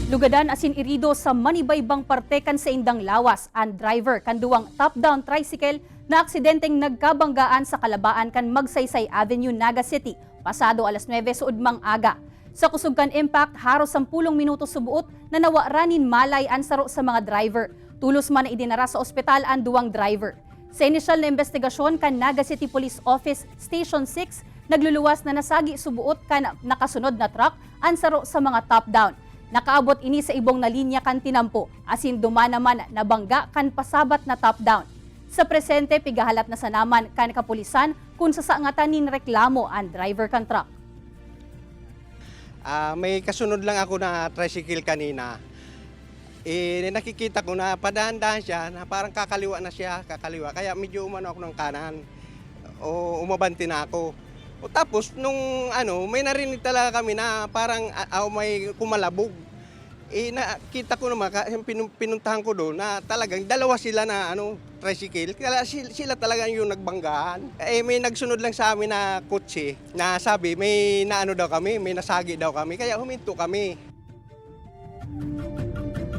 Lugadan asin irido sa manibaybang parte kan sa indang lawas ang driver kan duwang top-down tricycle na aksidenteng nagkabanggaan sa kalabaan kan Magsaysay Avenue, Naga City pasado alas 9 sa udmang aga. Sa kusog kan impact, haros 10 minuto subuot na nawaranin malay ang saro sa mga driver. Tulos man na idinara sa ospital ang duwang driver. Sa inisyal na investigasyon kan Naga City Police Office Station 6, nagluluwas na nasagi subuot kan nakasunod na truck ang saro sa mga top-down. Nakaabot ini sa ibong na linya kan tinampo, asin dumanaman na bangga kan pasabat na top-down. Sa presente, pigahalat na sanaman kan kapulisan kung sasaangatan nin reklamo ang driver kan truck. May kasunod lang ako na tricycle kanina. Nakikita ko na padahan-dahan siya, na parang kakaliwa na siya, Kaya medyo umano ako ng kanan o umabanti na ako. Tapos nung may narinig talaga kami na parang may kumalabog. Nakita ko naman, pinuntahan ko doon na talagang dalawa sila na tricycle. Kaya sila talaga yung nagbanggaan. May nagsunod lang sa amin na kotse na sabi may daw kami, may nasagi daw kami. Kaya huminto kami.